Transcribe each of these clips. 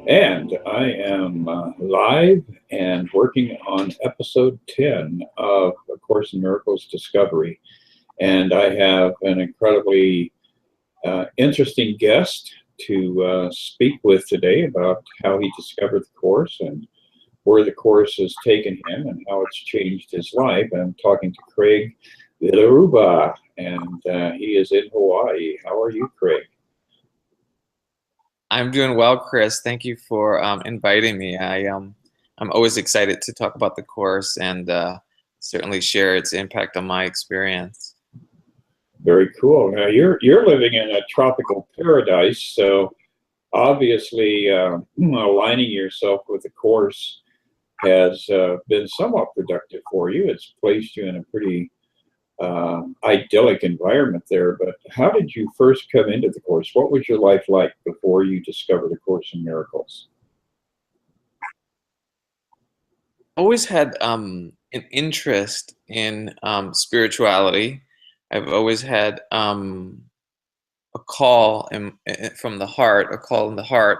And I am live and working on episode 10 of A Course in Miracles Discovery. And I have an incredibly interesting guest to speak with today about how he discovered the Course and where the Course has taken him and how it's changed his life. And I'm talking to Craig Villarrubia, and he is in Hawaii. How are you, Craig? I'm doing well, Chris. Thank you for inviting me. I'm always excited to talk about the course and certainly share its impact on my experience. Very cool. Now you're living in a tropical paradise, so obviously aligning yourself with the course has been somewhat productive for you. It's placed you in a pretty idyllic environment there. But how did you first come into the course? What was your life like before you discovered the Course in Miracles? I always had an interest in spirituality. I've always had a call from the heart, a call in the heart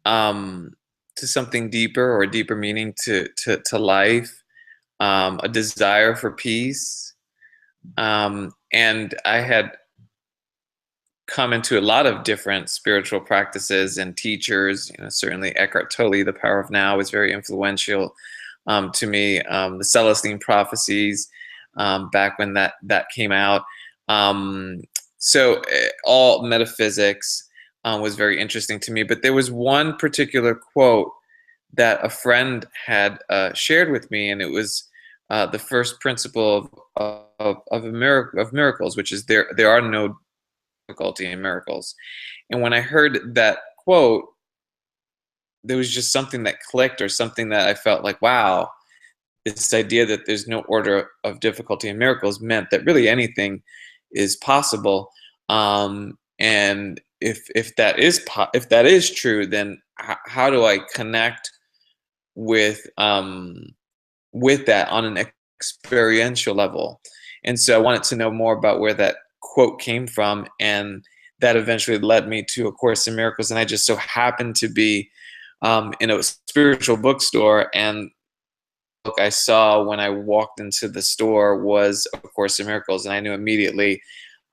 to something deeper or a deeper meaning to life, a desire for peace. And I had come into a lot of different spiritual practices and teachers. Certainly Eckhart Tolle, The Power of Now, was very influential to me. The Celestine Prophecies, back when that came out. So all metaphysics was very interesting to me. But there was one particular quote that a friend had shared with me, and it was the first principle of miracles, which is there are no difficulty in miracles. And when I heard that quote, there was just something that clicked, or something that I felt like, wow, this idea that there's no order of difficulty in miracles meant that really anything is possible. And if that is true, then how do I connect with that on an experiential level? And so I wanted to know more about where that quote came from, and that eventually led me to A Course in Miracles. And I just so happened to be in a spiritual bookstore, and the book I saw when I walked into the store was A Course in Miracles, and I knew immediately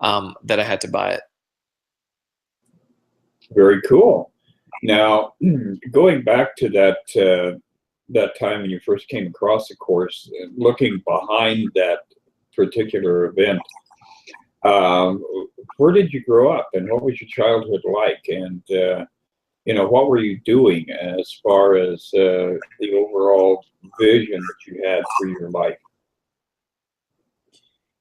that I had to buy it. Very cool. Now, going back to that time when you first came across the course, looking behind that particular event, where did you grow up, and what was your childhood like, and what were you doing as far as the overall vision that you had for your life?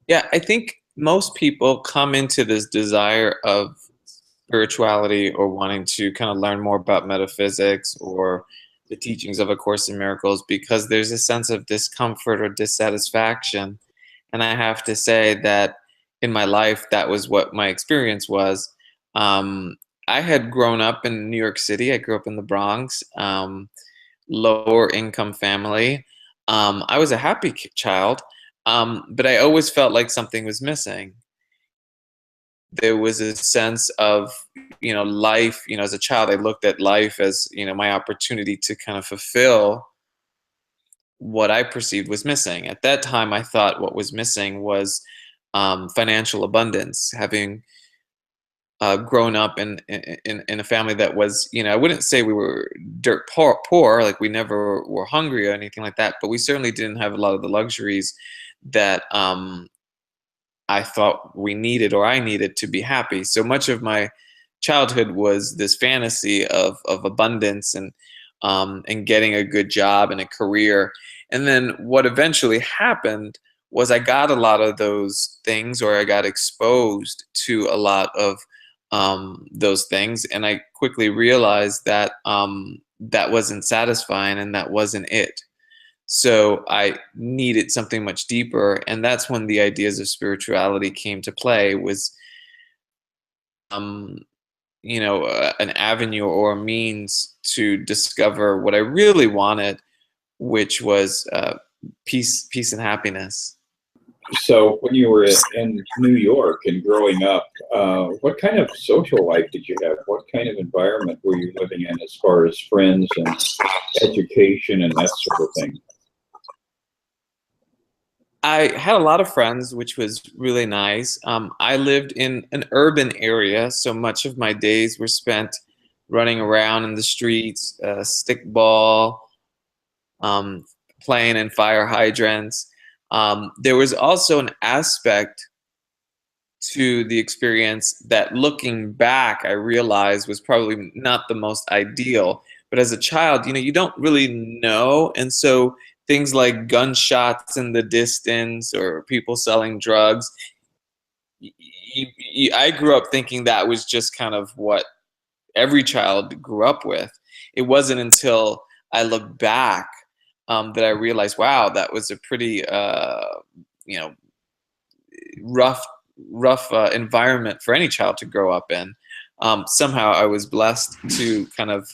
Yeah, I think most people come into this desire of spirituality, or wanting to kind of learn more about metaphysics or the teachings of A Course in Miracles, because there's a sense of discomfort or dissatisfaction. And I have to say that in my life, that was what my experience was. I had grown up in New York City. I grew up in the Bronx, lower income family. I was a happy child, but I always felt like something was missing. There was a sense of, life, as a child, I looked at life as, my opportunity to kind of fulfill what I perceived was missing. At that time, I thought what was missing was financial abundance. Having grown up in a family that was, I wouldn't say we were dirt poor, like we never were hungry or anything like that, but we certainly didn't have a lot of the luxuries that I thought we needed, or I needed, to be happy. So much of my childhood was this fantasy of abundance and getting a good job and a career. And then what eventually happened was I got a lot of those things, or I got exposed to a lot of those things, and I quickly realized that that wasn't satisfying, and that wasn't it. So I needed something much deeper, and that's when the ideas of spirituality came to play. Was an avenue or a means to discover what I really wanted, which was peace and happiness. So when you were in New York and growing up, what kind of social life did you have? What kind of environment were you living in as far as friends and education and that sort of thing? I had a lot of friends, which was really nice. I lived in an urban area, so much of my days were spent running around in the streets, stickball, um, playing in fire hydrants. There was also an aspect to the experience that, looking back, I realized was probably not the most ideal. But as a child, you don't really know. And so things like gunshots in the distance or people selling drugs, I grew up thinking that was just kind of what every child grew up with. It wasn't until I look back that I realized, wow, that was a pretty, you know, rough, environment for any child to grow up in. Somehow I was blessed to kind of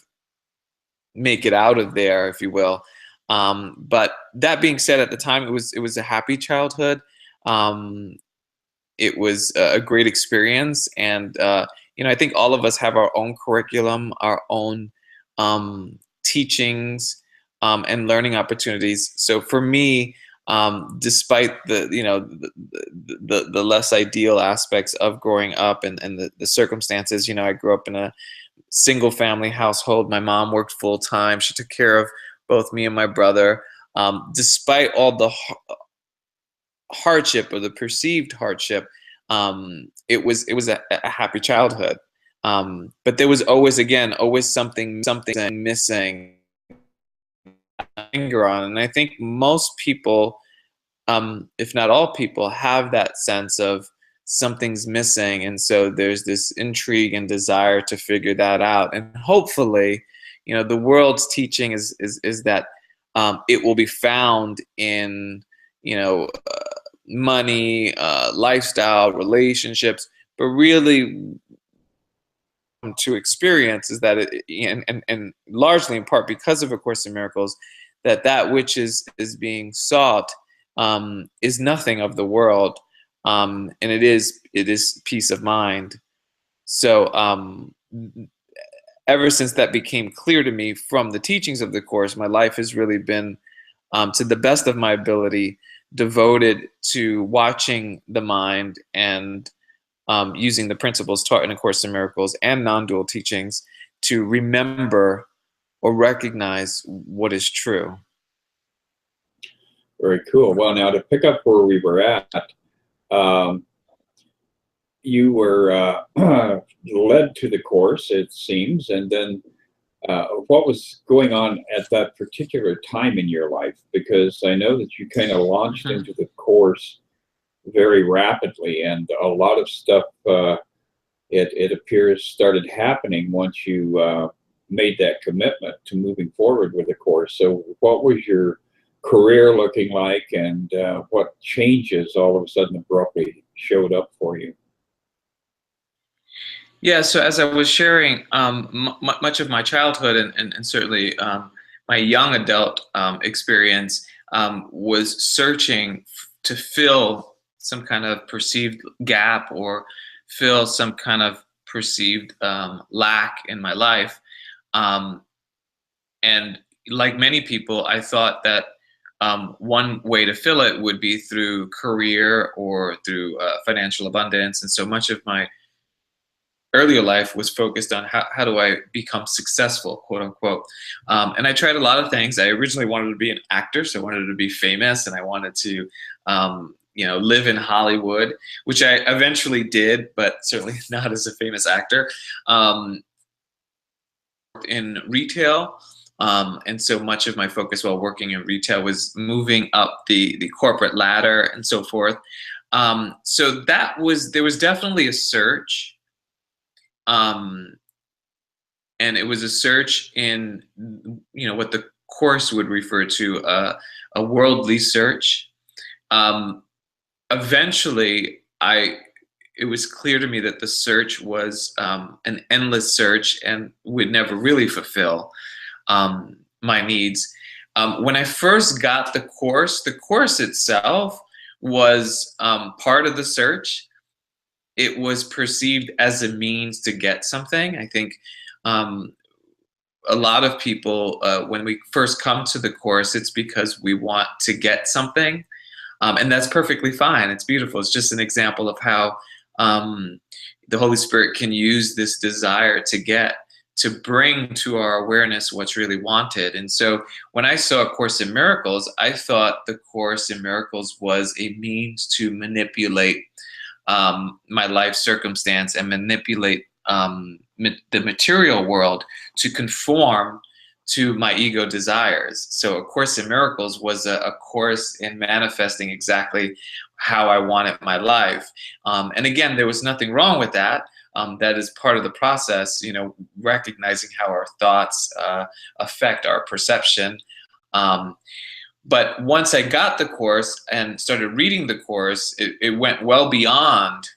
make it out of there, if you will. But that being said, at the time it was a happy childhood. Um, it was a great experience, and I think all of us have our own curriculum, our own teachings, and learning opportunities. So for me, despite the less ideal aspects of growing up and the circumstances, I grew up in a single family household. My mom worked full time. She took care of both me and my brother. Despite all the hardship or the perceived hardship, it was a happy childhood. But there was always something missing, anger on. And I think most people, if not all people, have that sense of something's missing, and so there's this intrigue and desire to figure that out. And hopefully, the world's teaching is that it will be found in money, lifestyle, relationships, but really to experience is that and largely in part because of A Course in Miracles, that which is being sought is nothing of the world, and it is peace of mind. So ever since that became clear to me from the teachings of the Course, my life has really been, to the best of my ability, devoted to watching the mind and using the principles taught in A Course in Miracles and non-dual teachings to remember or recognize what is true. Very cool. Well, now to pick up where we were at, you were led to the Course, it seems, and then what was going on at that particular time in your life? Because I know that you kind of launched into the Course very rapidly, and a lot of stuff, it appears, started happening once you made that commitment to moving forward with the Course. So what was your career looking like, and what changes all of a sudden abruptly showed up for you? Yeah, so as I was sharing, much of my childhood and certainly my young adult experience was searching to fill some kind of perceived gap or fill some kind of perceived lack in my life. And like many people, I thought that one way to fill it would be through career or through financial abundance. And so much of my earlier life was focused on how do I become successful, quote unquote. And I tried a lot of things. I originally wanted to be an actor, so I wanted to be famous, and I wanted to live in Hollywood, which I eventually did, but certainly not as a famous actor. In retail, and so much of my focus while working in retail was moving up the corporate ladder and so forth. So there was definitely a search. And it was a search in what the Course would refer to a worldly search. Eventually, it was clear to me that the search was an endless search and would never really fulfill my needs. When I first got the Course itself was part of the search. It was perceived as a means to get something. I think a lot of people, when we first come to the Course, it's because we want to get something. And that's perfectly fine. It's beautiful. It's just an example of how the Holy Spirit can use this desire to bring to our awareness what's really wanted. And so when I saw A Course in Miracles, I thought the Course in Miracles was a means to manipulate my life circumstance and manipulate the material world to conform to my ego desires. So A Course in Miracles was a course in manifesting exactly how I wanted my life. And again, there was nothing wrong with that. That is part of the process, recognizing how our thoughts affect our perception. But once I got the Course and started reading the Course, it went well beyond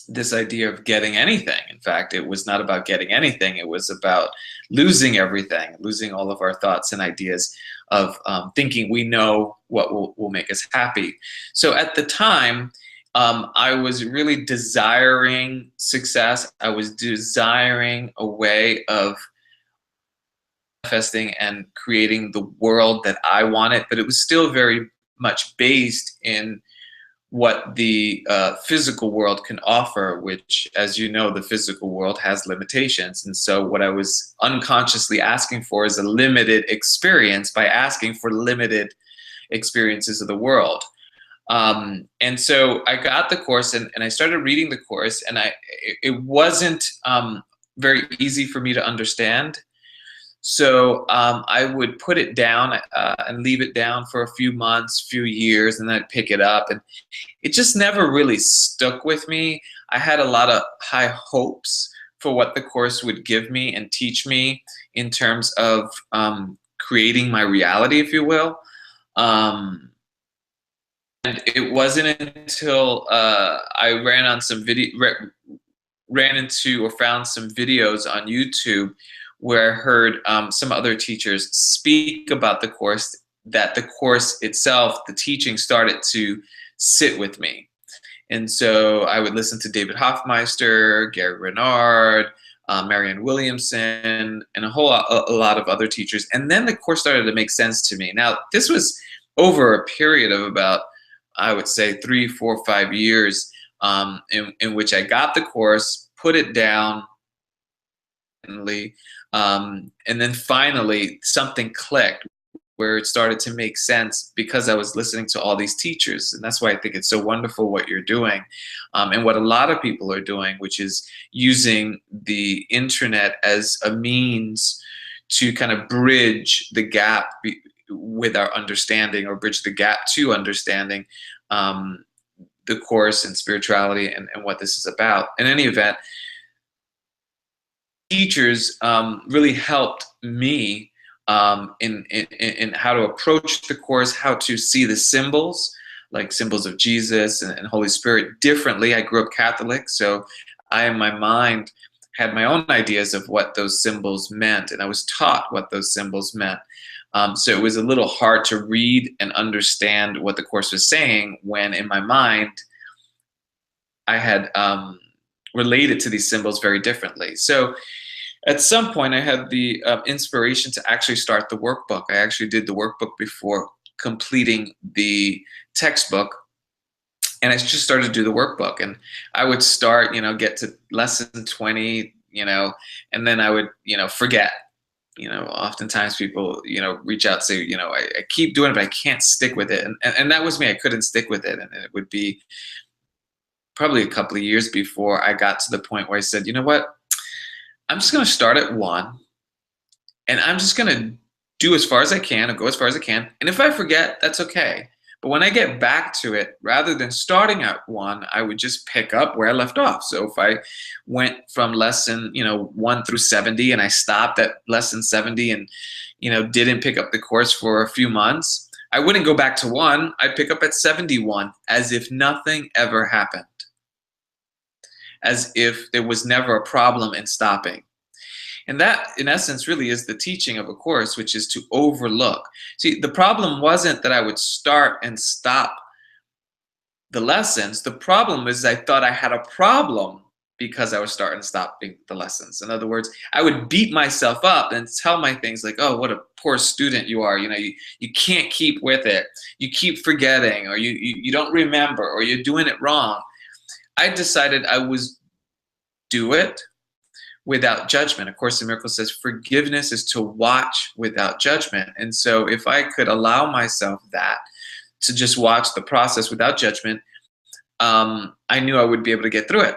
this idea of getting anything. In fact, it was not about getting anything. It was about losing everything, losing all of our thoughts and ideas of thinking we know what will make us happy. So at the time, I was really desiring success. I was desiring a way of manifesting and creating the world that I wanted, but it was still very much based in what the physical world can offer, which, as you know, the physical world has limitations. And so what I was unconsciously asking for is a limited experience by asking for limited experiences of the world. And so I got the Course and I started reading the Course, and it wasn't very easy for me to understand. So I would put it down and leave it down for a few months, few years, and then I'd pick it up. And it just never really stuck with me. I had a lot of high hopes for what the Course would give me and teach me in terms of creating my reality, if you will. And it wasn't until I ran into or found some videos on YouTube where I heard some other teachers speak about the Course, that the Course itself, the teaching, started to sit with me. And so I would listen to David Hoffmeister, Gary Renard, Marianne Williamson, and a lot of other teachers. And then the Course started to make sense to me. Now, this was over a period of about, I would say, 3, 4, 5 years in which I got the Course, put it down, and then finally something clicked where it started to make sense because I was listening to all these teachers. And that's why I think it's so wonderful what you're doing and what a lot of people are doing, which is using the internet as a means to kind of bridge the gap with our understanding, or bridge the gap to understanding the Course and spirituality and what this is about. In any event, teachers really helped me in how to approach the Course, how to see the symbols, like symbols of Jesus and Holy Spirit, differently. I grew up Catholic, so I, in my mind, had my own ideas of what those symbols meant, and I was taught what those symbols meant. So it was a little hard to read and understand what the Course was saying when, in my mind, I had related to these symbols very differently. So at some point, I had the inspiration to actually start the workbook. I actually did the workbook before completing the textbook, and I just started to do the workbook. And I would start, get to lesson 20, and then I would, forget. Oftentimes people, reach out and say, I keep doing it, but I can't stick with it. And that was me. I couldn't stick with it. And it would be probably a couple of years before I got to the point where I said, you know what? I'm just going to start at 1, and I'm just going to do as far as I can and go as far as I can. And if I forget, that's okay. But when I get back to it, rather than starting at 1, I would just pick up where I left off. So if I went from lesson, 1 through 70, and I stopped at lesson 70 and, didn't pick up the Course for a few months, I wouldn't go back to 1. I'd pick up at 71 as if nothing ever happened, as if there was never a problem in stopping. And that, in essence, really is the teaching of A Course, which is to overlook. See, the problem wasn't that I would start and stop the lessons. The problem is I thought I had a problem because I was starting to stop the lessons. In other words, I would beat myself up and tell my things like, oh, what a poor student you are. You know, you can't keep with it. You keep forgetting, or you don't remember, or you're doing it wrong. I decided I was do it without judgment. A Course in Miracles says forgiveness is to watch without judgment. And so if I could allow myself that, to just watch the process without judgment, I knew I would be able to get through it.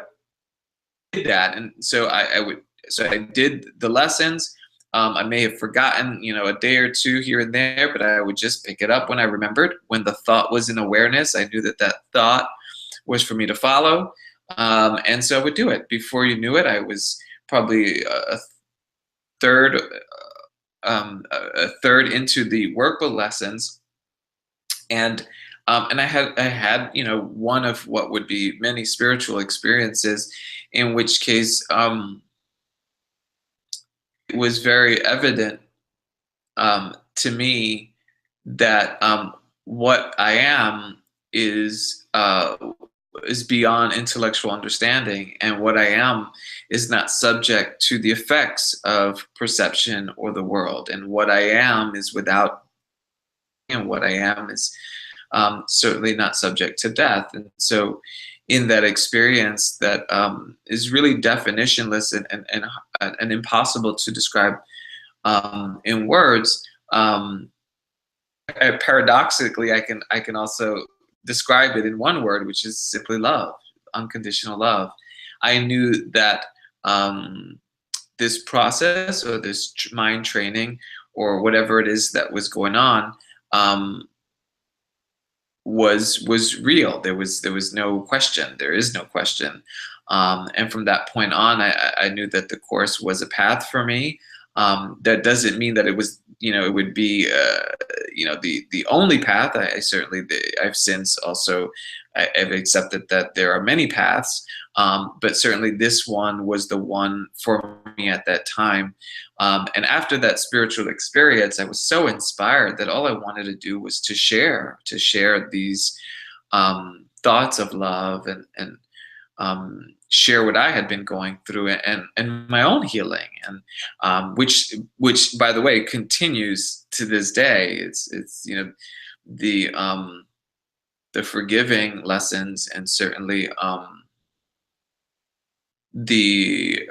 I did that, and so I did the lessons. I may have forgotten, you know, a day or two here and there, but I would just pick it up when I remembered. When the thought was in awareness, I knew that that thought was for me to follow, and so I would do it. Before you knew it, I was probably third, a third into the workbook lessons, and I had you know, one of what would be many spiritual experiences, in which case it was very evident to me that what I am is beyond intellectual understanding, and what I am is not subject to the effects of perception or the world, and what I am is without, and what I am is certainly not subject to death. And so in that experience that is really definitionless and impossible to describe in words, paradoxically, I can also describe it in one word, which is simply love, unconditional love. I knew that this process, or this mind training, or whatever it is that was going on, was real. There was no question. There is no question. And from that point on, I knew that the Course was a path for me. That doesn't mean that it was, you know, it would be, you know, the only path. I've since also, I've accepted that there are many paths, but certainly this one was the one for me at that time. And after that spiritual experience, I was so inspired that all I wanted to do was to share these thoughts of love, and share what I had been going through, and my own healing, and which by the way continues to this day. It's you know, the forgiving lessons, and certainly the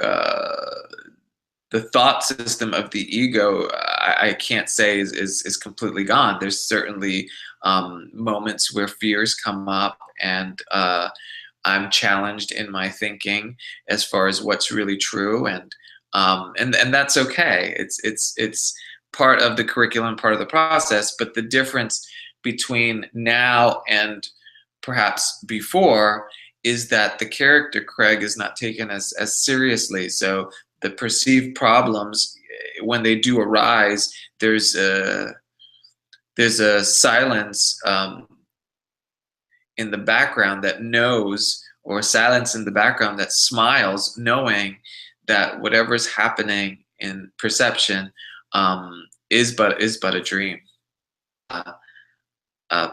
thought system of the ego, I can't say is completely gone. There's certainly moments where fears come up, and I'm challenged in my thinking as far as what's really true, and that's okay. It's part of the curriculum, part of the process. But the difference between now and perhaps before is that the character Craig is not taken as seriously. So the perceived problems, when they do arise, there's a silence in the background that knows, or silence in the background that smiles, knowing that whatever is happening in perception is but a dream.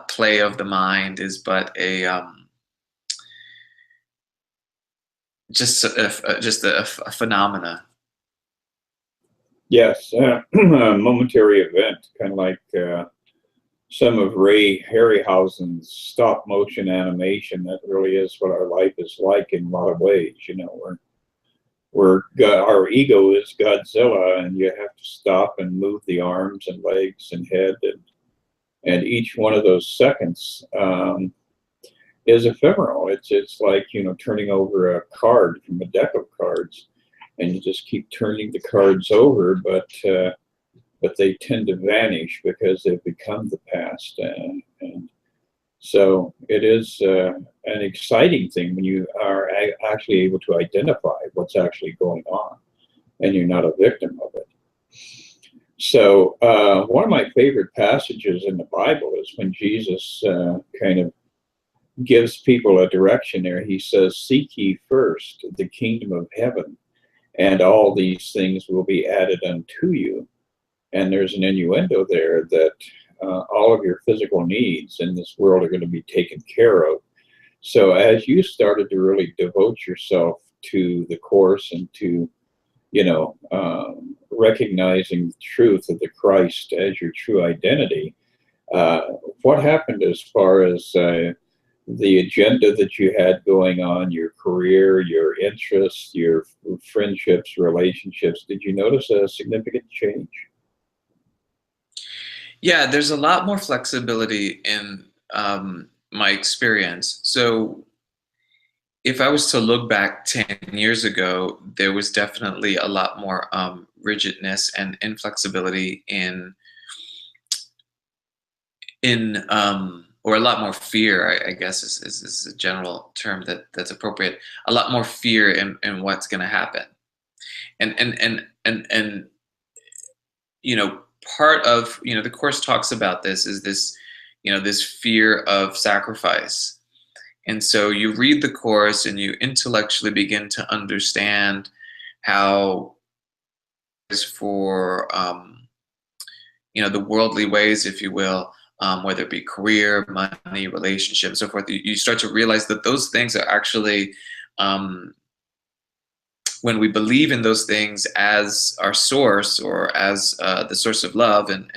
Play of the mind is but a just a phenomena. Yes, a momentary event, kind of like some of Ray Harryhausen's stop motion animation. That really is what our life is like in a lot of ways. You know, our ego is Godzilla, and you have to stop and move the arms and legs and head, and each one of those seconds is ephemeral. It's like, you know, turning over a card from a deck of cards, and you just keep turning the cards over, but they tend to vanish because they've become the past. And so it is an exciting thing when you are actually able to identify what's actually going on, and you're not a victim of it. So one of my favorite passages in the Bible is when Jesus kind of gives people a direction there. He says, "Seek ye first the kingdom of heaven, and all these things will be added unto you." And there's an innuendo there that all of your physical needs in this world are going to be taken care of. So as you started to really devote yourself to the course and to, recognizing the truth of the Christ as your true identity, uh, what happened as far as the agenda that you had going on, your career, your interests, your friendships, relationships? Did you notice a significant change? Yeah, there's a lot more flexibility in my experience. So if I was to look back 10 years ago, there was definitely a lot more rigidness and inflexibility in or a lot more fear, I guess is a general term that's appropriate. A lot more fear in what's going to happen. And part of the course talks about this is this this fear of sacrifice. And so you read the course and you intellectually begin to understand how is for the worldly ways, if you will, whether it be career, money, relationship, so forth. You start to realize that those things are actually, when we believe in those things as our source or as the source of love and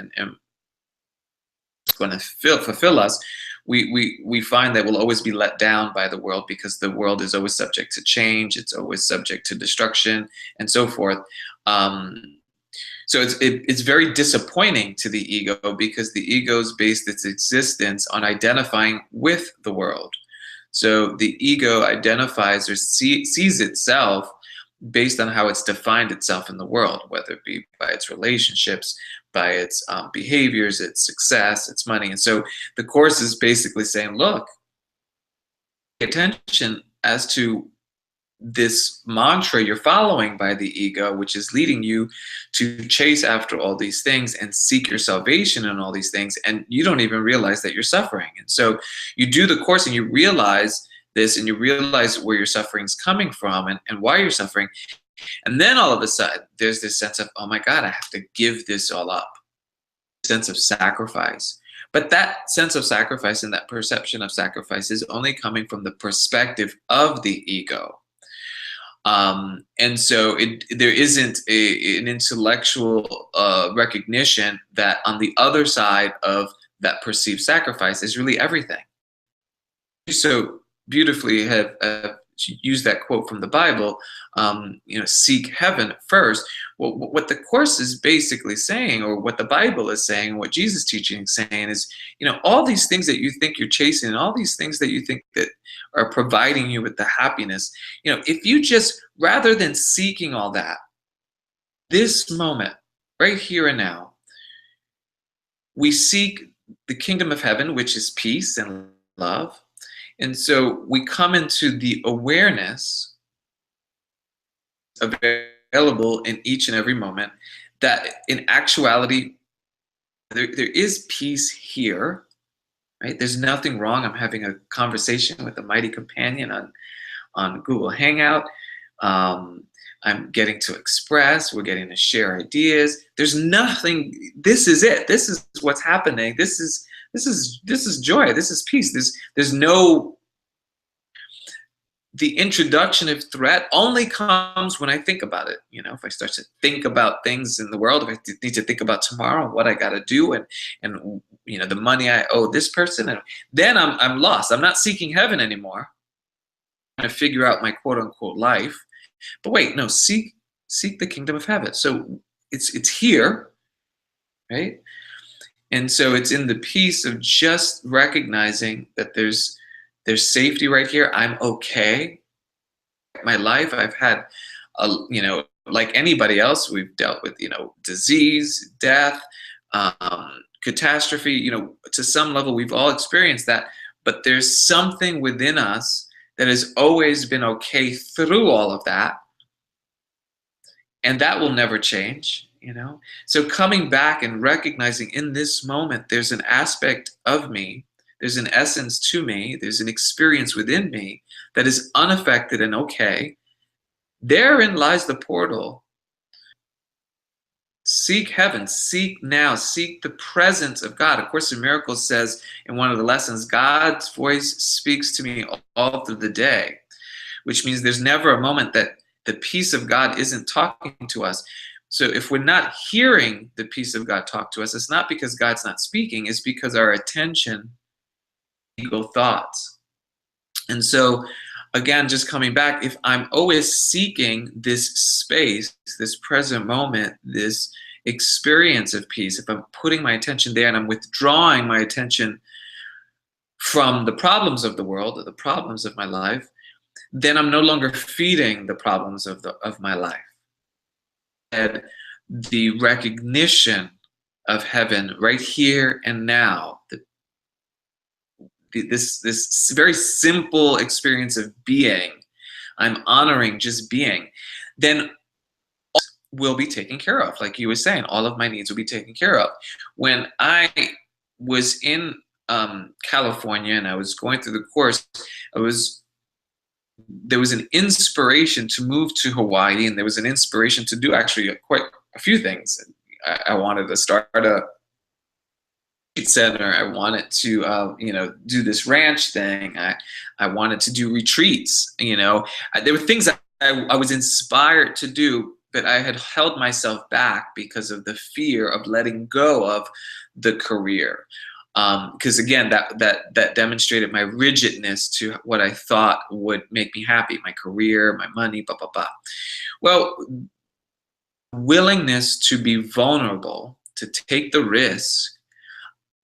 it's going to fulfill us, we find that we'll always be let down by the world, because the world is always subject to change. It's always subject to destruction and so forth. So it's very disappointing to the ego, because the ego's based its existence on identifying with the world. So the ego identifies or sees itself based on how it's defined itself in the world, whether it be by its relationships, by its behaviors, its success, its money. And so the course is basically saying, look, pay attention as to this mantra you're following by the ego, which is leading you to chase after all these things and seek your salvation in all these things, and you don't even realize that you're suffering. And so you do the course and you realize this, and you realize where your suffering is coming from and why you're suffering. And then all of a sudden there's this sense of, oh my God, I have to give this all up. Sense of sacrifice. But that sense of sacrifice and that perception of sacrifice is only coming from the perspective of the ego. And so there isn't an intellectual recognition that on the other side of that perceived sacrifice is really everything. You so beautifully have used that quote from the Bible, seek heaven first. Well, what the course is basically saying, or what the Bible is saying, what Jesus is teaching and saying is, all these things that you think you're chasing, and all these things that you think that are providing you with the happiness, if you just, rather than seeking all that, this moment, right here and now, we seek the kingdom of heaven, which is peace and love. And so we come into the awareness available in each and every moment that in actuality, there is peace here, right? There's nothing wrong. I'm having a conversation with a mighty companion on Google Hangout. I'm getting to express, we're getting to share ideas. There's nothing, this is it. This is what's happening. This is joy. This is peace. There's no, the introduction of threat only comes when I think about it. If I start to think about things in the world, if I need to think about tomorrow, what I got to do, and the money I owe this person, and then I'm lost. I'm not seeking heaven anymore. I'm trying to figure out my quote unquote life. But wait, no, seek the kingdom of heaven. So it's here, right? And so it's in the peace of just recognizing that there's safety right here. I'm okay. My life, I've had, like anybody else, we've dealt with, disease, death, catastrophe. To some level, we've all experienced that. But there's something within us that has always been okay through all of that, and that will never change. So coming back and recognizing in this moment, there's an aspect of me, there's an essence to me, there's an experience within me that is unaffected and okay. Therein lies the portal Seek heaven, seek now, seek the presence of God. Of Course in Miracles says in one of the lessons, God's voice speaks to me all through the day, which means there's never a moment that the peace of God isn't talking to us. So if we're not hearing the peace of God talk to us, it's not because God's not speaking, it's because our attention, ego thoughts. And so again, just coming back, if I'm always seeking this space, this present moment, this experience of peace, if I'm putting my attention there and I'm withdrawing my attention from the problems of the world or the problems of my life, then I'm no longer feeding the problems of my life. And the recognition of heaven right here and now, this very simple experience of being, I'm honoring just being, then will be taken care of. Like you were saying, all of my needs will be taken care of. When I was in California and I was going through the course, there was an inspiration to move to Hawaii, and there was an inspiration to do actually quite a few things. I wanted to start a center. I wanted to, do this ranch thing. I wanted to do retreats. There were things that I was inspired to do, but I had held myself back because of the fear of letting go of the career. Because again, that demonstrated my rigidness to what I thought would make me happy, my career, my money, blah, blah, blah. Well, willingness to be vulnerable, to take the risk,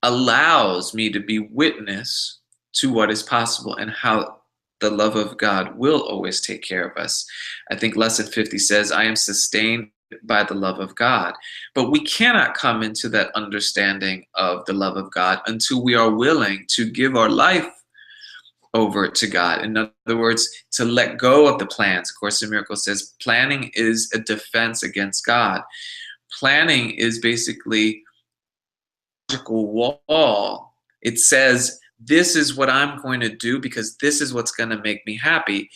allows me to be witness to what is possible and how the love of God will always take care of us. I think Lesson 50 says, I am sustained by the love of God. But we cannot come into that understanding of the love of God until we are willing to give our life over to God. In other words, to let go of the plans. Of Course in Miracles says planning is a defense against God. Planning is basically a logical wall. It says, this is what I'm going to do because this is what's going to make me happy,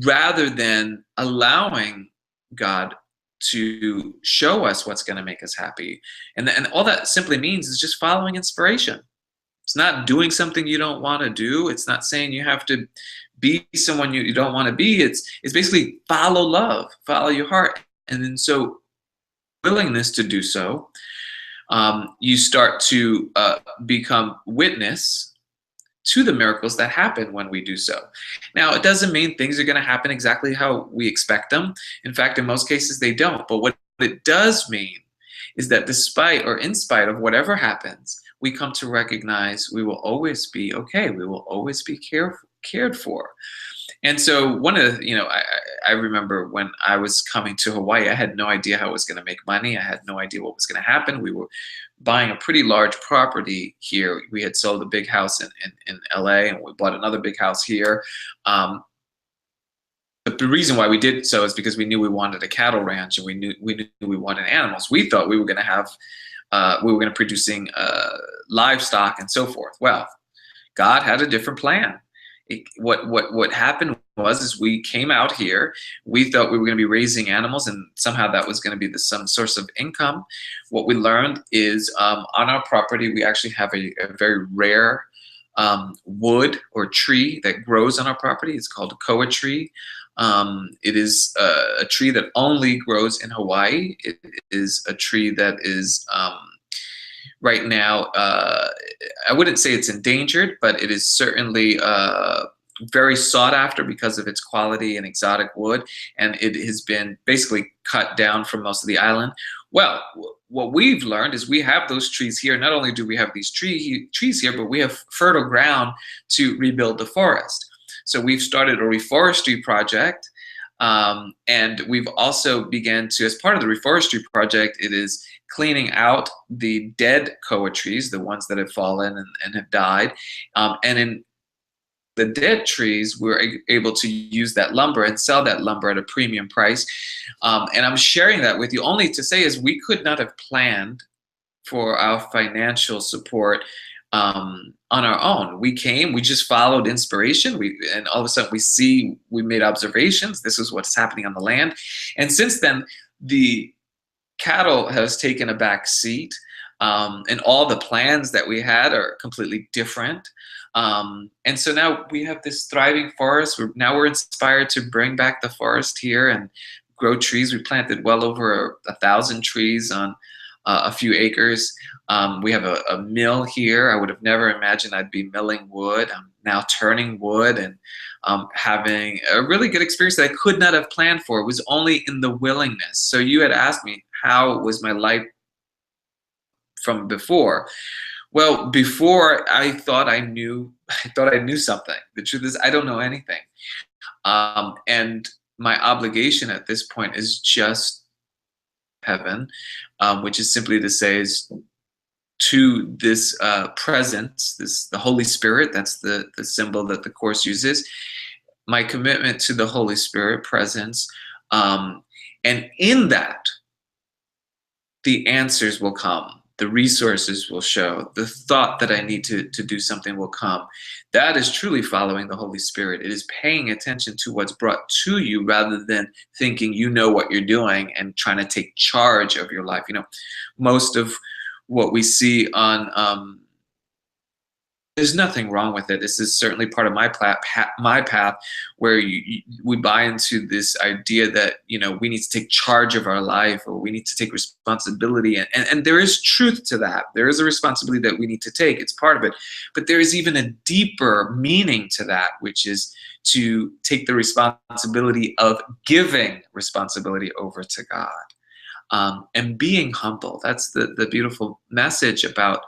rather than allowing God to show us what's going to make us happy. And all that simply means is just following inspiration. It's not doing something you don't want to do. It's not saying you have to be someone you don't want to be. It's basically follow love, follow your heart. And then so willingness to do so, you start to become witness to the miracles that happen when we do so. Now, it doesn't mean things are going to happen exactly how we expect them. In fact, in most cases, they don't. But what it does mean is that despite or in spite of whatever happens, we come to recognize we will always be okay. We will always be cared for. And so one of the, I remember when I was coming to Hawaii, I had no idea how I was going to make money. I had no idea what was going to happen. We were buying a pretty large property here. We had sold a big house in LA, and we bought another big house here. But the reason why we did so is because we knew we wanted a cattle ranch, and we knew we wanted animals. We thought we were going to have, producing livestock and so forth. Well, God had a different plan. What happened was we came out here. We thought we were going to be raising animals, and somehow that was going to be some source of income. What we learned is on our property, we actually have a very rare wood or tree that grows on our property. It's called a koa tree. It is a tree that only grows in Hawaii. It is a tree that is right now, I wouldn't say it's endangered, but it is certainly very sought after because of its quality and exotic wood, and it has been basically cut down from most of the island. Well, what we've learned is we have those trees here. Not only do we have these trees here, but we have fertile ground to rebuild the forest. So we've started a reforestry project, and we've also began to, as part of the reforestry project, it is cleaning out the dead koa trees, the ones that have fallen and have died. And in the dead trees, we're able to use that lumber and sell that lumber at a premium price. And I'm sharing that with you only to say is we could not have planned for our financial support on our own. We just followed inspiration. And all of a sudden we made observations. This is what's happening on the land. And since then, the cattle has taken a back seat, and all the plans that we had are completely different. And so now we have this thriving forest. Now we're inspired to bring back the forest here and grow trees. We planted well over 1,000 trees on a few acres. We have a mill here. I would have never imagined I'd be milling wood. I'm now turning wood and having a really good experience that I could not have planned for. It was only in the willingness. So you had asked me, how was my life from before? Well, before I thought I knew, I thought I knew something. The truth is, I don't know anything. And my obligation at this point is just heaven, which is simply to say is to this presence, the Holy Spirit. That's the symbol that the Course uses. My commitment to the Holy Spirit presence, and in that, the answers will come. The resources will show. The thought that I need to do something will come. That is truly following the Holy Spirit. It is paying attention to what's brought to you rather than thinking you know what you're doing and trying to take charge of your life. You know, most of what we see on there's nothing wrong with it. This is certainly part of my path where we buy into this idea that, you know, we need to take charge of our life, or we need to take responsibility. And there is truth to that. There is a responsibility that we need to take. It's part of it. But there is even a deeper meaning to that, which is to take the responsibility of giving responsibility over to God, and being humble. That's the beautiful message about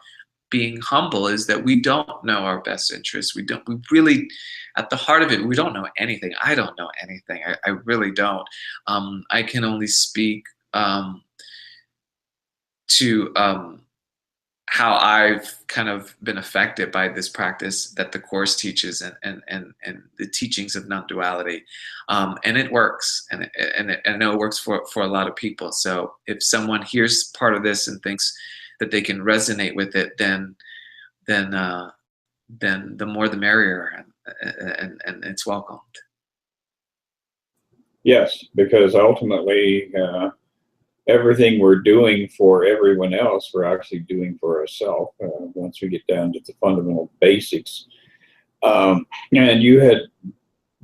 being humble, is that we don't know our best interests. We really, at the heart of it, we don't know anything. I don't know anything. I really don't. I can only speak to how I've kind of been affected by this practice that the Course teaches, and the teachings of non-duality. And it works, and I know it works for a lot of people. So if someone hears part of this and thinks that they can resonate with it, then the more the merrier, and it's welcomed. Yes, because ultimately, everything we're doing for everyone else, we're actually doing for ourselves, once we get down to the fundamental basics. And you had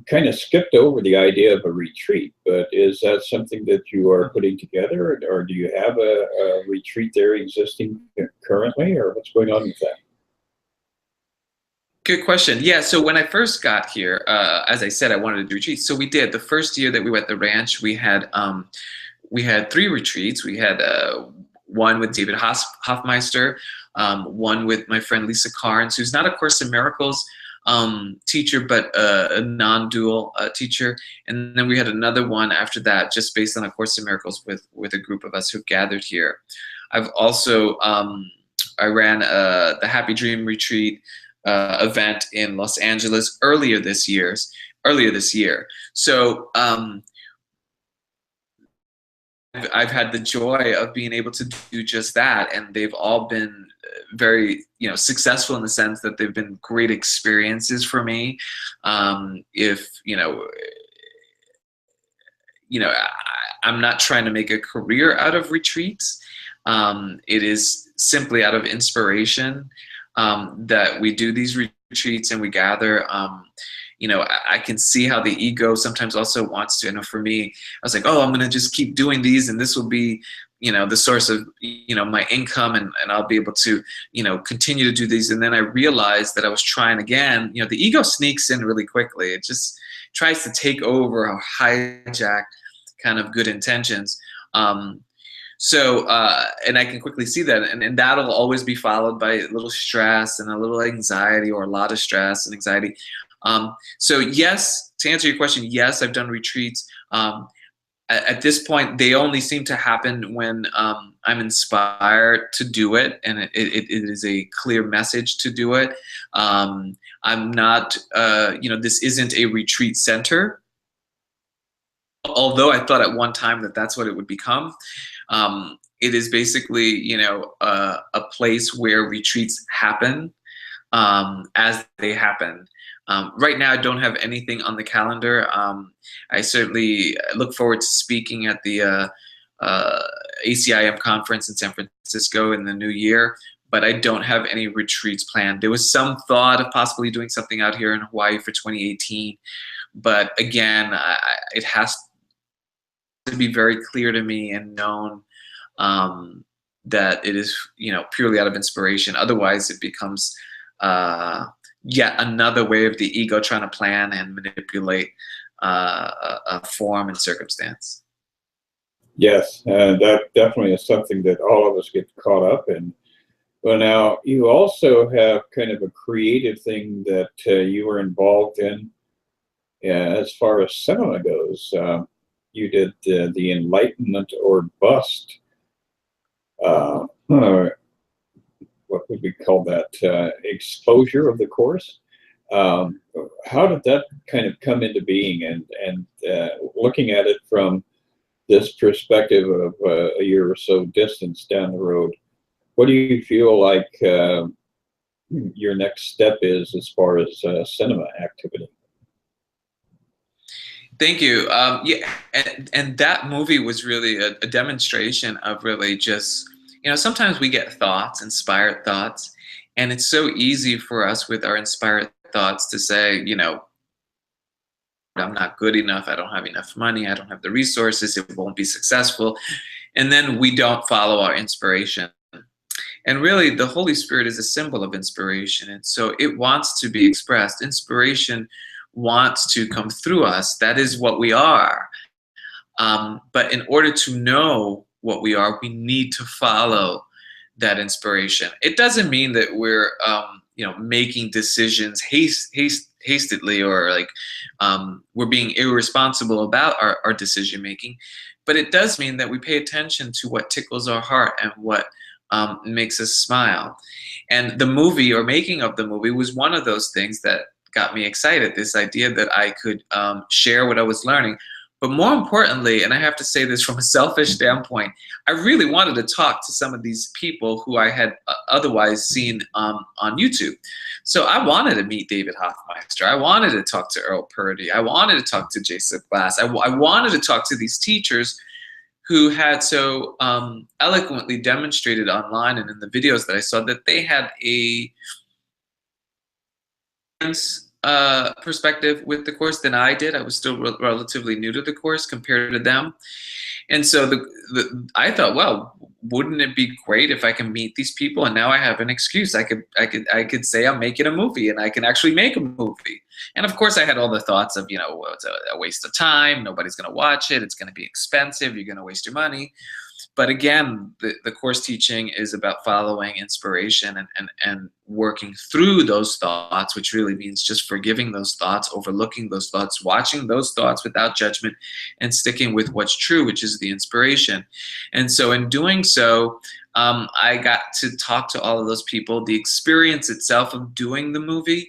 kind of skipped over the idea of a retreat, but is that something that you are putting together, or do you have a retreat there existing currently, or what's going on with that? Good question. Yeah, so when I first got here, as I said, I wanted to do retreats. So we did. The first year that we were at the ranch, we had 3 retreats. We had one with David Hoffmeister, one with my friend Lisa Carnes, who's not a Course in Miracles teacher, but a non-dual teacher. And then we had another one after that, just based on A Course in Miracles with a group of us who gathered here. I've also, I ran the Happy Dream Retreat event in Los Angeles earlier this year. So I've had the joy of being able to do just that, and they've all been very, you know, successful in the sense that they've been great experiences for me. If I'm not trying to make a career out of retreats. It is simply out of inspiration that we do these retreats and we gather. I can see how the ego sometimes also wants to, for me, I was like, oh, I'm going to just keep doing these, and this will be, the source of, my income, and I'll be able to, continue to do these. And then I realized that I was trying again. The ego sneaks in really quickly. It just tries to take over or hijack kind of good intentions. So and I can quickly see that, and that'll always be followed by a little stress and a little anxiety, or a lot of stress and anxiety. So yes, to answer your question, yes, I've done retreats. At this point, they only seem to happen when I'm inspired to do it, and it is a clear message to do it. I'm not, this isn't a retreat center, although I thought at one time that that's what it would become. It is basically, a place where retreats happen as they happen. Right now, I don't have anything on the calendar. I certainly look forward to speaking at the ACIM conference in San Francisco in the new year, but I don't have any retreats planned. There was some thought of possibly doing something out here in Hawaii for 2018, but again, it has to be very clear to me and known that it is, purely out of inspiration. Otherwise, it becomes yet another way of the ego trying to plan and manipulate a form and circumstance. Yes, that definitely is something that all of us get caught up in. Well, now you also have kind of a creative thing that you were involved in as far as cinema goes. You did the Enlightenment or Bust. What would we call that? Exposure of the course. How did that kind of come into being? And looking at it from this perspective of a year or so distance down the road, what do you feel like your next step is as far as cinema activity? Thank you. Yeah, and that movie was really a demonstration of really just, sometimes we get thoughts, inspired thoughts, and it's so easy for us with our inspired thoughts to say, I'm not good enough, I don't have enough money, I don't have the resources, it won't be successful. And then we don't follow our inspiration. And really, the Holy Spirit is a symbol of inspiration. And so it wants to be expressed. Inspiration wants to come through us. That is what we are. But in order to know what we are, we need to follow that inspiration. It doesn't mean that we're, making decisions hastily, or like we're being irresponsible about our decision making. But it does mean that we pay attention to what tickles our heart and what makes us smile. And the movie, or making of the movie, was one of those things that got me excited. This idea that I could share what I was learning. But more importantly, and I have to say this from a selfish standpoint, I really wanted to talk to some of these people who I had otherwise seen on YouTube. So I wanted to meet David Hoffmeister. I wanted to talk to Earl Purdy. I wanted to talk to Jason Glass. I wanted to talk to these teachers who had so eloquently demonstrated online and in the videos that I saw that they had a perspective with the course than I did. I was still relatively new to the course compared to them. And so I thought, well, wouldn't it be great if I can meet these people? And now I have an excuse. I could say I'm making a movie, and I can actually make a movie. And of course I had all the thoughts of, it's a waste of time. Nobody's going to watch it. It's going to be expensive. You're going to waste your money. But again, the course teaching is about following inspiration and working through those thoughts, which really means just forgiving those thoughts, overlooking those thoughts, watching those thoughts without judgment, and sticking with what's true, which is the inspiration. And so in doing so, I got to talk to all of those people. The experience itself of doing the movie,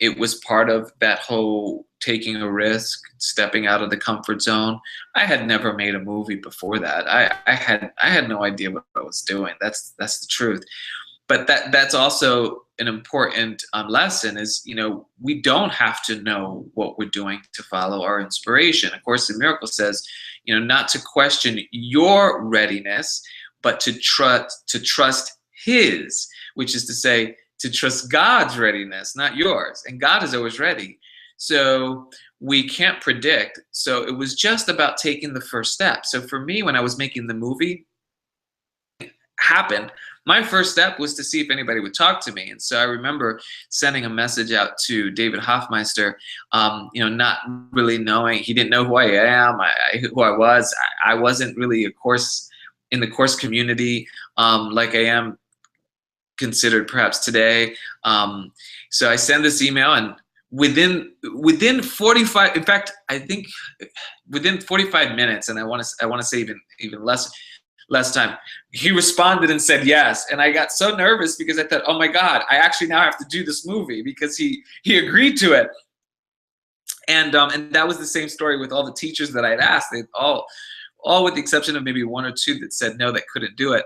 it was part of that whole taking a risk, stepping out of the comfort zone. I had never made a movie before that. I had no idea what I was doing. That's the truth. But that's also an important lesson is, we don't have to know what we're doing to follow our inspiration. Of course, the Miracle says, not to question your readiness, but to trust His, which is to say, to trust God's readiness, not yours. And God is always ready. So we can't predict. So it was just about taking the first step. So for me, when I was making the movie, it happened. My first step was to see if anybody would talk to me. And so I remember sending a message out to David Hoffmeister, not really knowing, he didn't know who I am, who I was. I wasn't really in the course community like I am considered perhaps today. So I send this email, and within 45, in fact, I think within 45 minutes, and I want to say even less time, he responded and said yes. And I got so nervous because I thought, oh my God, I actually now have to do this movie, because he agreed to it. And that was the same story with all the teachers that I'd asked. They all with the exception of maybe one or two that said no, that couldn't do it,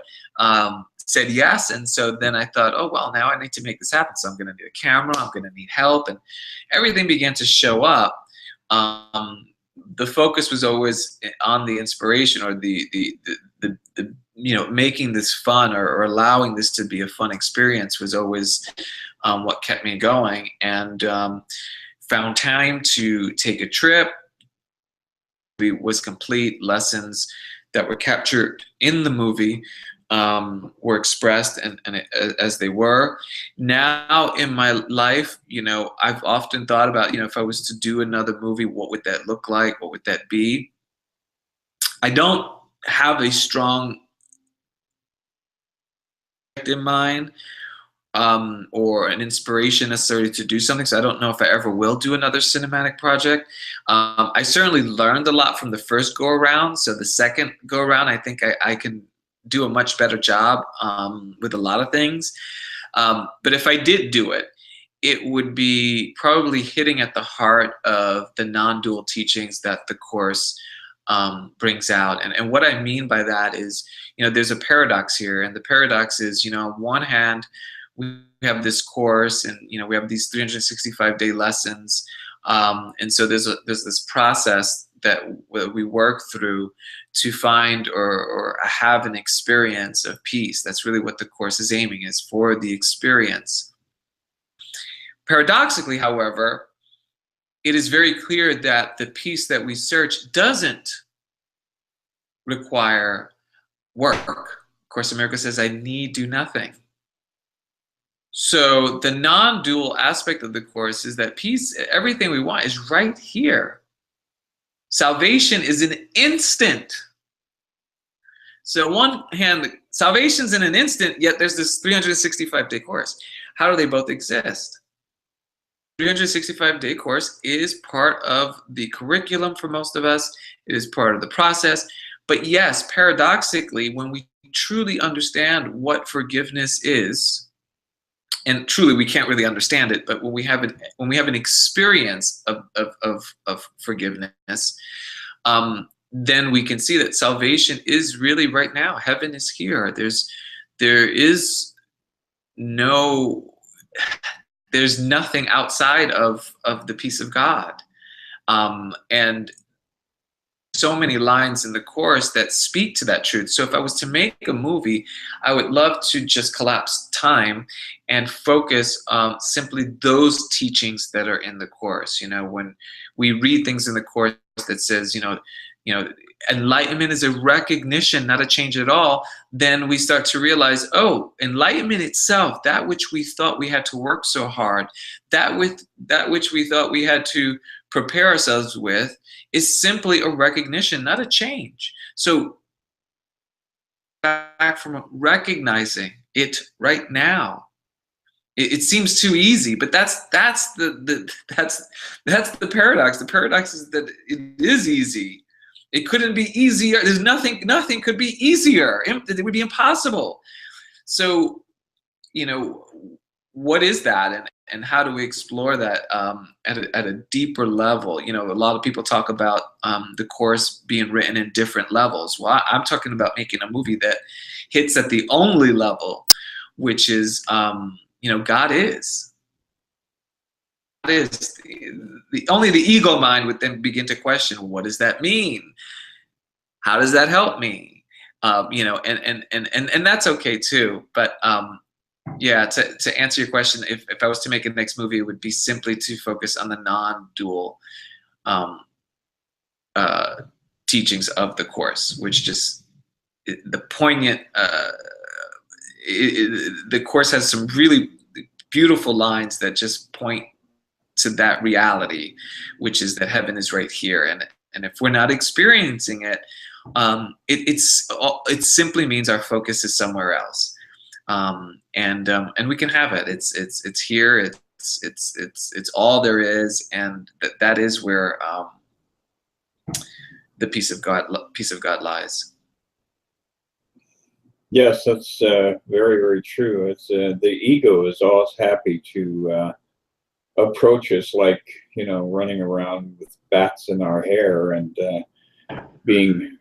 said yes. And so then I thought, oh, well, now I need to make this happen. So I'm going to need a camera. I'm going to need help. And everything began to show up. the focus was always on the inspiration, or the you know, making this fun, or allowing this to be a fun experience was always what kept me going. And found time to take a trip. It was complete. Lessons that were captured in the movie were expressed as they were. Now in my life, you know, I've often thought about, you know, if I was to do another movie, what would that look like? What would that be? I don't have a strong in mind, or an inspiration necessarily to do something. So I don't know if I ever will do another cinematic project. I certainly learned a lot from the first go around. So the second go around, I think I can do a much better job with a lot of things. But if I did do it, it would be probably hitting at the heart of the non-dual teachings that the Course brings out. And what I mean by that is, you know, there's a paradox here. And the paradox is, you know, on one hand, we have this course, and, you know, we have these 365-day lessons. And so there's this process that we work through to find or have an experience of peace. That's really what the Course is aiming, is for the experience. Paradoxically, however, it is very clear that the peace that we search doesn't require work. Course in Miracles says, I need do nothing. So the non-dual aspect of the Course is that peace, everything we want, is right here. Salvation is an instant. So on one hand, salvation's in an instant, yet there's this 365-day Course. How do they both exist? 365-day Course is part of the curriculum for most of us. It is part of the process. But yes, paradoxically, when we truly understand what forgiveness is, and truly we can't really understand it, but when we have an experience of forgiveness, then we can see that salvation is really right now. Heaven is here. There's nothing outside of the peace of God. And so many lines in the Course that speak to that truth. So if I was to make a movie, I would love to just collapse time and focus simply those teachings that are in the Course. You know, when we read things in the Course that says, you know, enlightenment is a recognition, not a change at all, then we start to realize, oh, enlightenment itself, that which we thought we had to work so hard, that which we thought we had to prepare ourselves with, is simply a recognition, not a change. So back from recognizing it right now. It seems too easy, but that's the paradox. The paradox is that it is easy. It couldn't be easier. There's nothing could be easier. It would be impossible. So, you know, what is that, and how do we explore that at a deeper level? You know, a lot of people talk about the Course being written in different levels. Well, I'm talking about making a movie that hits at the only level, which is, you know, God is. God is. Only the ego mind would then begin to question, what does that mean? How does that help me? You know, and that's okay too. But yeah, to answer your question, if I was to make a next movie, it would be simply to focus on the non-dual teachings of the Course, which just the poignant. The Course has some really beautiful lines that just point to that reality, which is that heaven is right here, and if we're not experiencing it, it simply means our focus is somewhere else. And we can have it. It's here. It's all there is, and that is where the peace of God lies. Yes, that's very, very true. It's the ego is always happy to approach us like, you know, running around with bats in our hair and being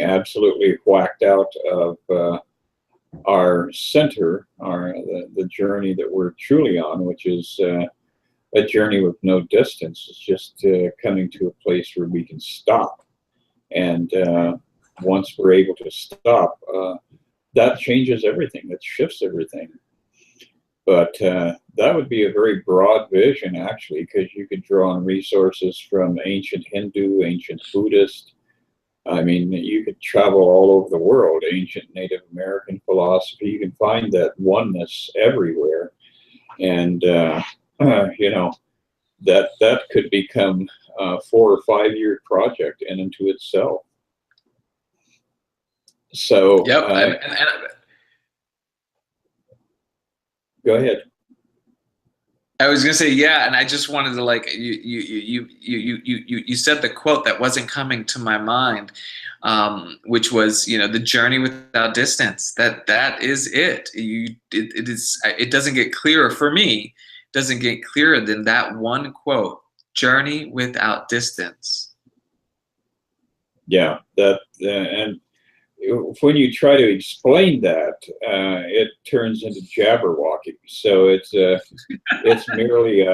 absolutely whacked out of our center, the journey that we're truly on, which is a journey with no distance. It's just coming to a place where we can stop. And once we're able to stop, that changes everything. That shifts everything. But that would be a very broad vision, actually, because you could draw on resources from ancient Hindu, ancient Buddhist. I mean, you could travel all over the world, ancient Native American philosophy. You can find that oneness everywhere. And, you know, that could become a 4 or 5 year project in and to itself. So, Yep. go ahead. I was gonna say, yeah, and I just wanted to, like, you said the quote that wasn't coming to my mind, which was, you know, the journey without distance. That is it. It doesn't get clearer for me. Doesn't get clearer than that one quote: journey without distance. Yeah, that and when you try to explain that, it turns into jabberwocky. So it's merely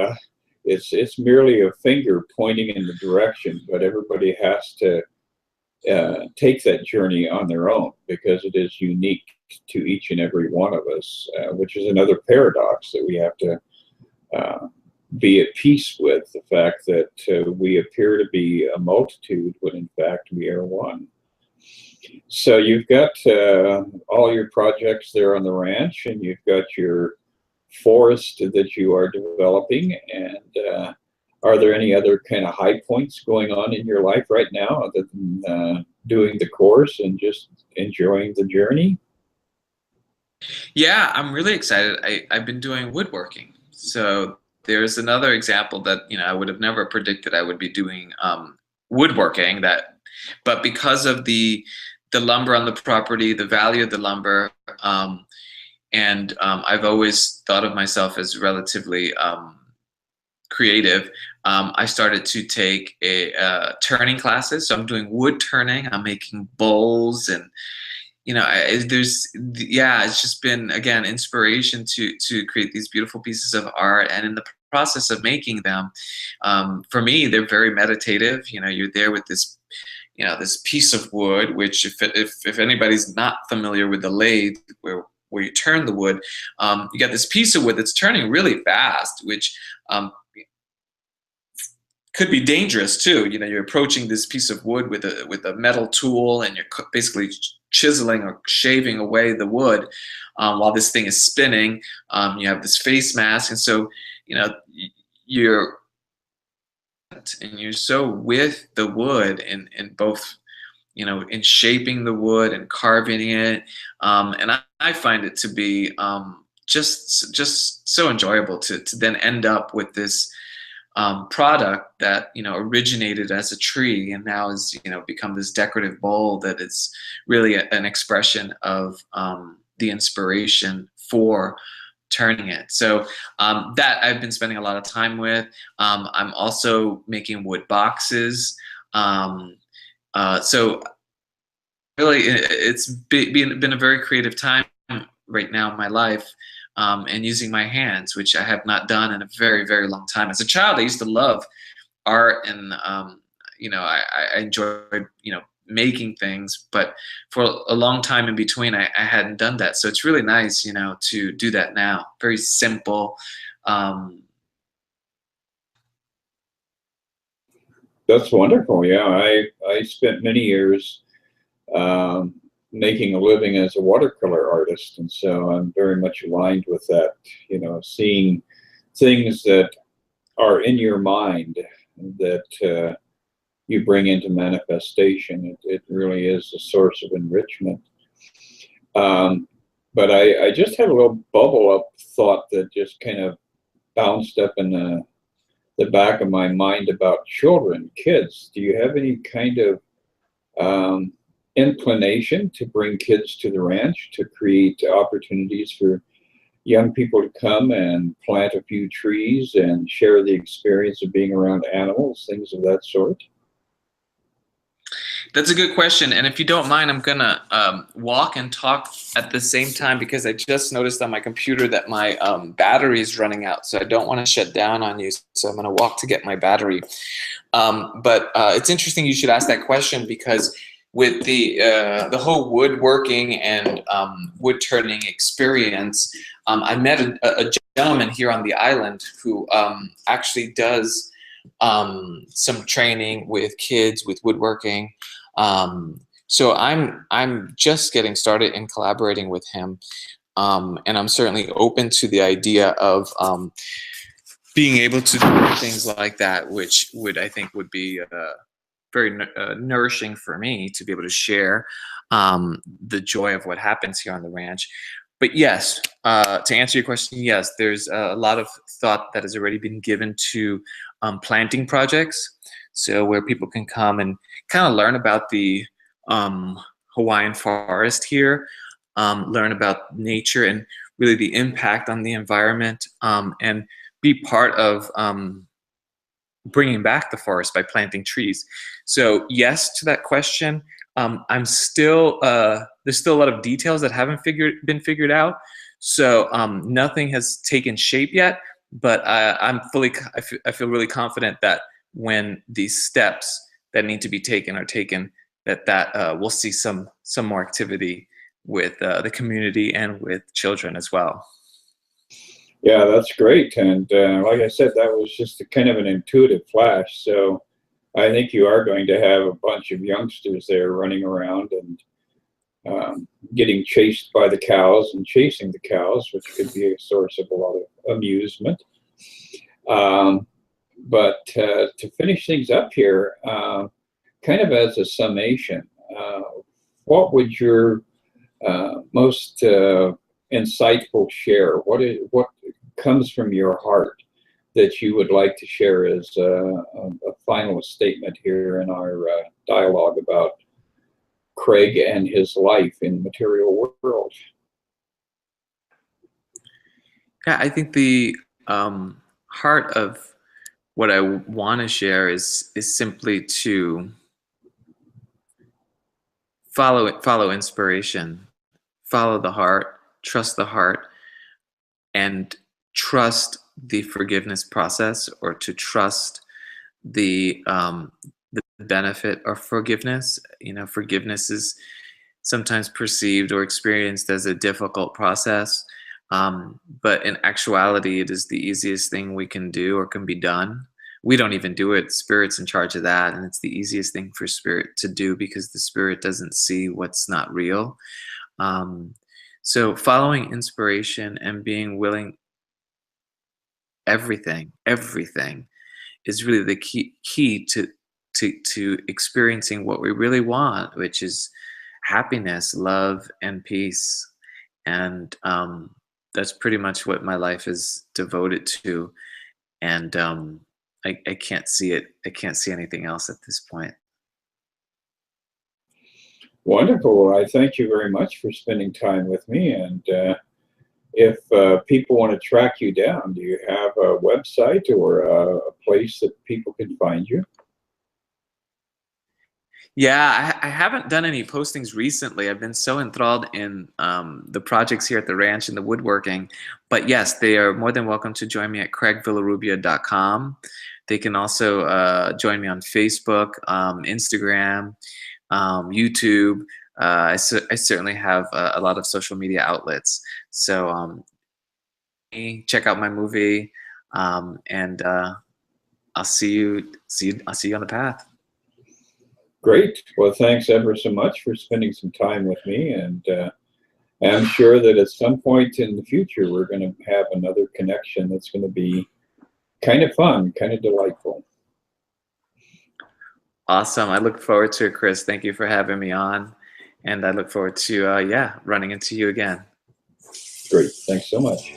it's merely a finger pointing in the direction, but everybody has to take that journey on their own, because it is unique to each and every one of us, which is another paradox that we have to be at peace with, the fact that we appear to be a multitude when in fact we are one. So you've got all your projects there on the ranch, and you've got your forest that you are developing. And are there any other kind of high points going on in your life right now, other than doing the course and just enjoying the journey? Yeah, I'm really excited. I've been doing woodworking. So there's another example that, you know, I would have never predicted I would be doing woodworking, but because of the lumber on the property, the value of the lumber, and I've always thought of myself as relatively creative. I started to take turning classes. So I'm doing wood turning. I'm making bowls, and you know, it's just been, again, inspiration to create these beautiful pieces of art. And in the process of making them, for me, they're very meditative. You know, you're there with this, you know, this piece of wood, which if anybody's not familiar with the lathe where you turn the wood, you got this piece of wood that's turning really fast, which could be dangerous too. You know, you're approaching this piece of wood with a metal tool, and you're basically chiseling or shaving away the wood while this thing is spinning. You have this face mask, and so, you know, you're so with the wood in both, you know, in shaping the wood and carving it, and I find it to be just so enjoyable to then end up with this product that, you know, originated as a tree and now has, you know, become this decorative bowl that is really an expression of the inspiration for turning it. So that I've been spending a lot of time with. I'm also making wood boxes. So really, it's been a very creative time right now in my life, and using my hands, which I have not done in a very, very long time. As a child, I used to love art, and you know, I enjoyed, you know, making things, but for a long time in between, I hadn't done that. So it's really nice, you know, to do that now. Very simple. That's wonderful. Yeah, I spent many years making a living as a watercolor artist, and so I'm very much aligned with that. You know, seeing things that are in your mind that you bring into manifestation. It really is a source of enrichment. But I just had a little bubble up thought that just kind of bounced up in the back of my mind about children, kids. Do you have any kind of inclination to bring kids to the ranch to create opportunities for young people to come and plant a few trees and share the experience of being around animals, things of that sort? That's a good question. And if you don't mind, I'm going to walk and talk at the same time, because I just noticed on my computer that my battery is running out. So I don't want to shut down on you. So I'm going to walk to get my battery. But it's interesting you should ask that question, because with the whole woodworking and wood turning experience, I met a gentleman here on the island who actually does some training with kids with woodworking. So I'm just getting started in collaborating with him, and I'm certainly open to the idea of being able to do things like that, which I think would be very nourishing for me to be able to share the joy of what happens here on the ranch. But yes, to answer your question, yes, there's a lot of thought that has already been given to planting projects. So where people can come and kind of learn about the Hawaiian forest here, learn about nature and really the impact on the environment, and be part of bringing back the forest by planting trees. So yes to that question. I'm still there's still a lot of details that haven't been figured out. So nothing has taken shape yet. But I feel really confident that when these steps that need to be taken are taken, that we'll see some more activity with the community and with children as well. Yeah, that's great. And like I said, that was just a kind of an intuitive flash. So I think you are going to have a bunch of youngsters there running around and getting chased by the cows and chasing the cows, which could be a source of a lot of amusement. But to finish things up here, kind of as a summation, what would your most insightful share? What comes from your heart that you would like to share as a final statement here in our dialogue about Craig and his life in the material world? Yeah, I think the heart of what I want to share is simply to follow inspiration, follow the heart, trust the heart, and trust the forgiveness process, or to trust the benefit of forgiveness. You know, forgiveness is sometimes perceived or experienced as a difficult process, but in actuality, it is the easiest thing we can do or can be done. We don't even do it. Spirit's in charge of that, and it's the easiest thing for spirit to do, because the spirit doesn't see what's not real. So following inspiration and being willing, everything is really the key to experiencing what we really want, which is happiness, love, and peace. And that's pretty much what my life is devoted to. And I can't see it. I can't see anything else at this point. Wonderful. I thank you very much for spending time with me. And if people want to track you down, do you have a website or a place that people can find you? Yeah, I haven't done any postings recently. I've been so enthralled in the projects here at the ranch and the woodworking. But yes, they are more than welcome to join me at CraigVillarrubia.com. They can also join me on Facebook, Instagram, YouTube. I certainly have a lot of social media outlets. So check out my movie, and I'll see you on the path. Great. Well, thanks ever so much for spending some time with me. And I'm sure that at some point in the future, we're going to have another connection that's going to be kind of fun, kind of delightful. Awesome. I look forward to it, Chris. Thank you for having me on. And I look forward to, running into you again. Great. Thanks so much.